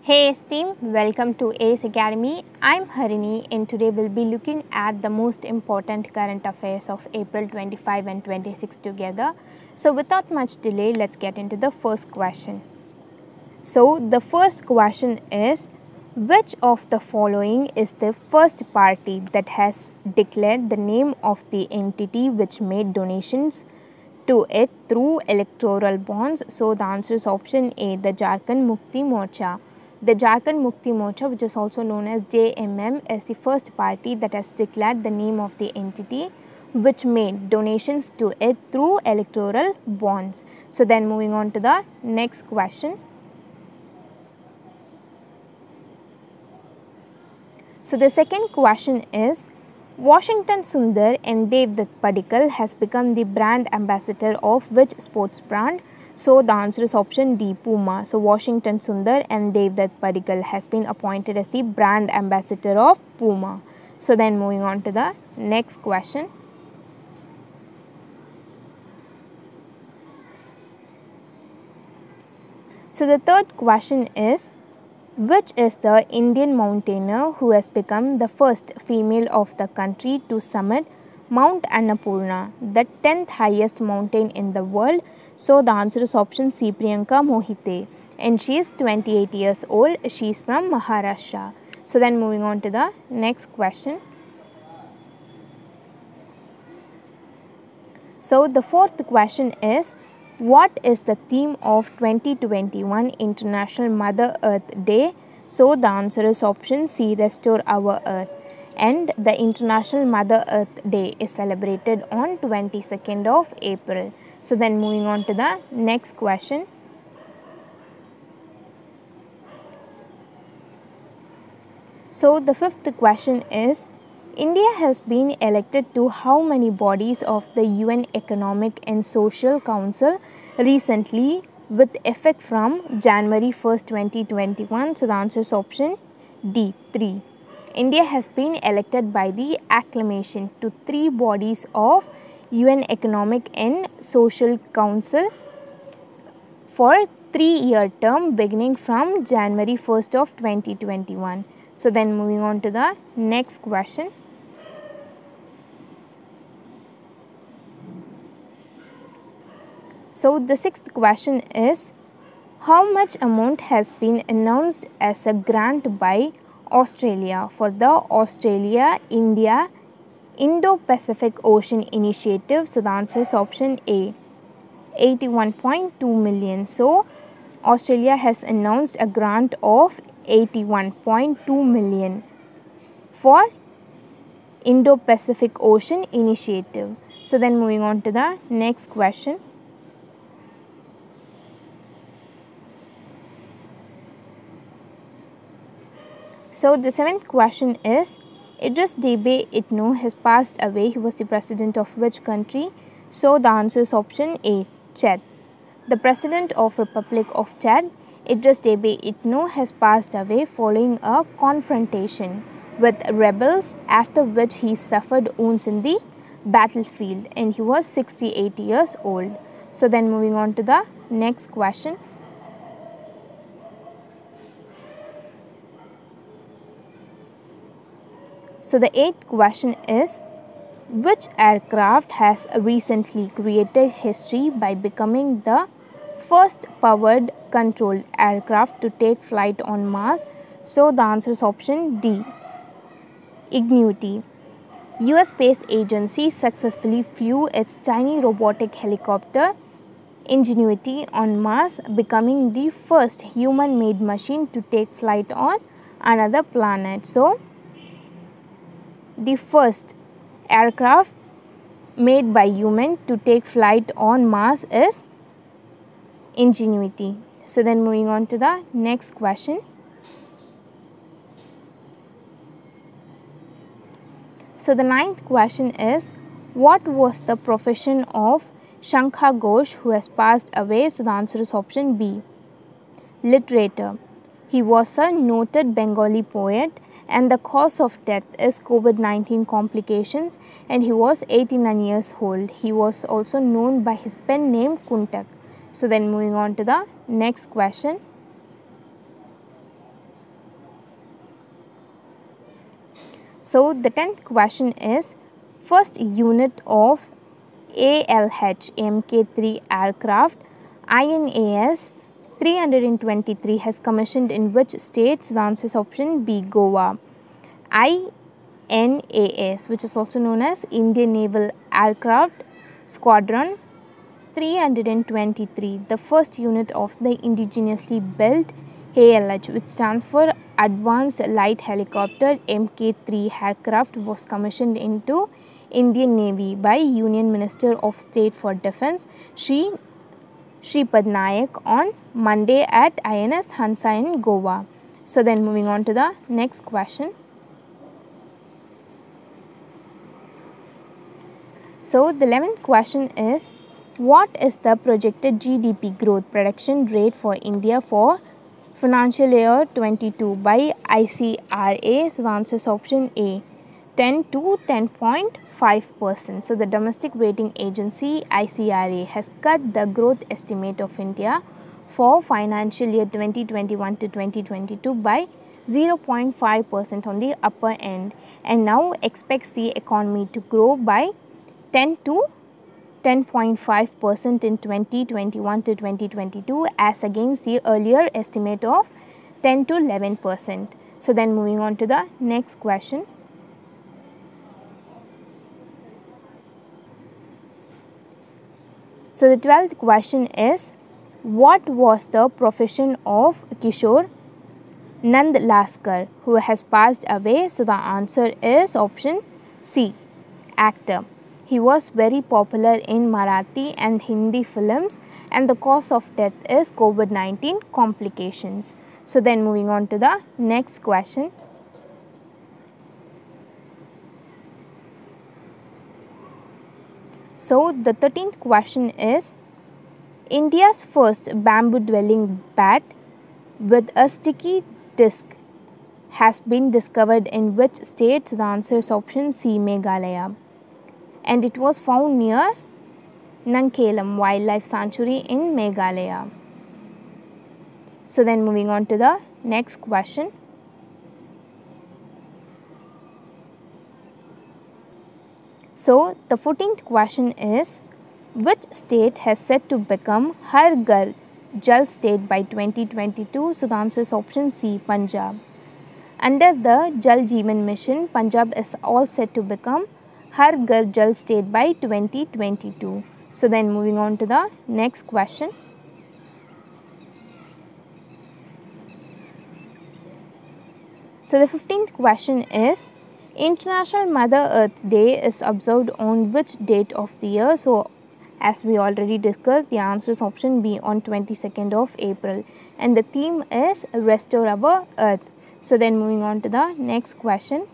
Hey team, welcome to ACE Academy. I'm Harini and today we'll be looking at the most important current affairs of April 25 and 26 together. So without much delay, let's get into the first question. So the first question is, which of the following is the first party that has declared the name of the entity which made donations to it through electoral bonds? So the answer is option A, the Jharkhand Mukti Morcha. The Jharkhand Mukti Morcha, which is also known as JMM, is the first party that has declared the name of the entity which made donations to it through electoral bonds. So then moving on to the next question. So the second question is, Washington Sundar and Devdutt Padikkal has become the brand ambassador of which sports brand? So the answer is option D, Puma. So Washington Sundar and Devdutt Padikkal has been appointed as the brand ambassador of Puma. So then moving on to the next question. So the third question is, which is the Indian mountaineer who has become the first female of the country to summit Mount Annapurna, the 10th highest mountain in the world? So the answer is option C, Priyanka Mohite, and she is 28 years old. She is from Maharashtra. So then moving on to the next question. So the fourth question is, what is the theme of 2021 International Mother Earth Day? So the answer is option C, Restore Our Earth. And the International Mother Earth Day is celebrated on 22nd of April. So then moving on to the next question. So the fifth question is, India has been elected to how many bodies of the UN Economic and Social Council recently with effect from January 1st, 2021? So the answer is option D, 3. India has been elected by the acclamation to 3 bodies of UN Economic and Social Council for 3-year term beginning from January 1st of 2021. So then moving on to the next question. So the sixth question is, how much amount has been announced as a grant by Australia for the Australia-India Indo-Pacific Ocean Initiative? So the answer is option A, 81.2 million. So Australia has announced a grant of 81.2 million for Indo-Pacific Ocean Initiative. So then moving on to the next question. So the seventh question is, Idris Deby Itno has passed away. He was the president of which country? So the answer is option A, Chad. The president of Republic of Chad, Idris Deby Itno, has passed away following a confrontation with rebels, after which he suffered wounds in the battlefield, and he was 68 years old. So then moving on to the next question. So the eighth question is, which aircraft has recently created history by becoming the first powered controlled aircraft to take flight on Mars? So the answer is option D, Ingenuity. US Space Agency successfully flew its tiny robotic helicopter Ingenuity on Mars, becoming the first human-made machine to take flight on another planet. So the first aircraft made by human to take flight on Mars is Ingenuity. So then moving on to the next question. So the ninth question is, what was the profession of Shankha Ghosh, who has passed away? So the answer is option B, literator. He was a noted Bengali poet, and the cause of death is COVID-19 complications, and he was 89 years old. He was also known by his pen name Kuntak. So then moving on to the next question. So the 10th question is, first unit of ALH Mk3 aircraft INAS 323 has commissioned in which state? So the answer is option B, Goa. INAS, which is also known as Indian Naval Aircraft Squadron 323, the first unit of the indigenously built ALH, which stands for Advanced Light Helicopter Mk3 aircraft, was commissioned into Indian Navy by Union Minister of State for Defence Shripad Nayak on Monday at INS Hansa in Goa. So then moving on to the next question. So the 11th question is, what is the projected GDP growth prediction rate for India for financial year 22 by ICRA? So the answer is option A, 10 to 10.5%. So the domestic rating agency ICRA has cut the growth estimate of India for financial year 2021 to 2022 by 0.5% on the upper end, and now expects the economy to grow by 10 to 10.5% in 2021 to 2022 as against the earlier estimate of 10 to 11%. So then moving on to the next question. So the 12th question is, what was the profession of Kishore Nand Laskar, who has passed away? So the answer is option C, actor. He was very popular in Marathi and Hindi films, and the cause of death is COVID-19 complications. So then moving on to the next question. So the 13th question is, India's first bamboo dwelling bat with a sticky disc has been discovered in which state? So the answer is option C, Meghalaya, and it was found near Nankelam Wildlife Sanctuary in Meghalaya. So then moving on to the next question. So the 14th question is, which state has set to become Har Ghar Jal state by 2022? So the answer is option C, Punjab. Under the Jal Jeevan mission, Punjab is all set to become Har Ghar Jal state by 2022. So then moving on to the next question. So the 15th question is, International Mother Earth Day is observed on which date of the year? So as we already discussed, the answer is option B, on 22nd of April, and the theme is Restore Our Earth. So then moving on to the next question.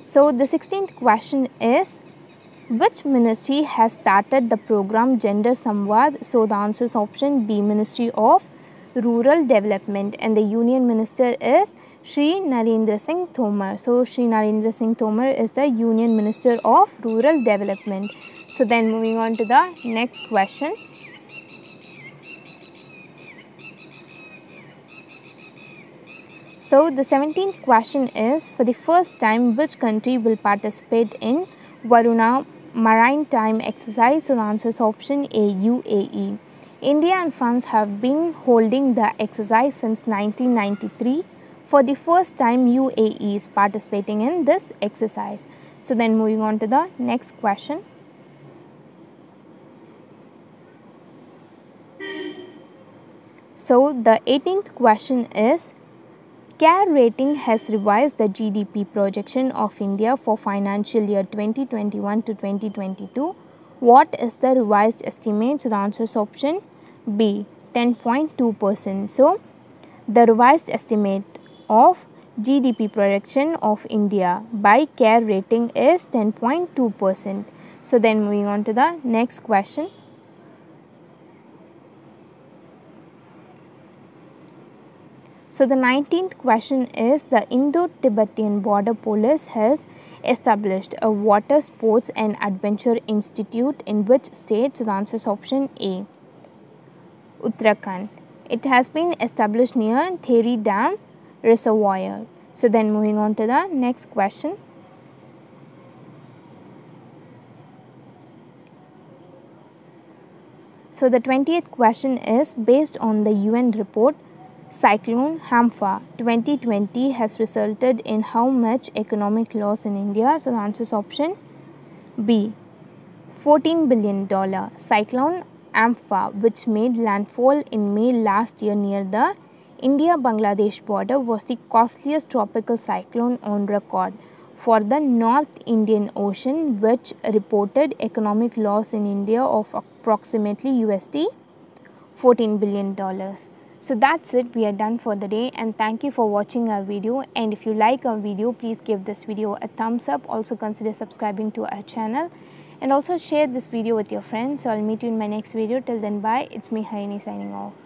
So the 16th question is, which ministry has started the program Gender Samvad? So the answer is option B, Ministry of Rural Development, and the Union Minister is Shri Narendra Singh Tomar. So Shri Narendra Singh Tomar is the Union Minister of Rural Development. So then moving on to the next question. So the 17th question is, for the first time, which country will participate in Varuna Maritime Exercise? So the answer is option A, UAE. India and France have been holding the exercise since 1993. For the first time, UAE is participating in this exercise. So then moving on to the next question. So the 18th question is, CARE Rating has revised the GDP projection of India for financial year 2021 to 2022. What is the revised estimate? So the answer is option B, 10.2%. So the revised estimate of GDP projection of India by CARE Rating is 10.2%. So then moving on to the next question. So the 19th question is, the Indo-Tibetan Border Police has established a water sports and adventure institute in which state? So the answer is option A, Uttarakhand. It has been established near Theri Dam Reservoir. So then moving on to the next question. So the 20th question is, based on the UN report, Cyclone Hampha 2020 has resulted in how much economic loss in India? So the answer is option B, $14 billion. Cyclone Ampha, which made landfall in May last year near the India-Bangladesh border, was the costliest tropical cyclone on record for the North Indian Ocean, which reported economic loss in India of approximately USD $14 billion. So that's it, we are done for the day, and thank you for watching our video. And if you like our video, please give this video a thumbs up. Also consider subscribing to our channel and also share this video with your friends. So I'll meet you in my next video. Till then, bye. It's me, Harini, signing off.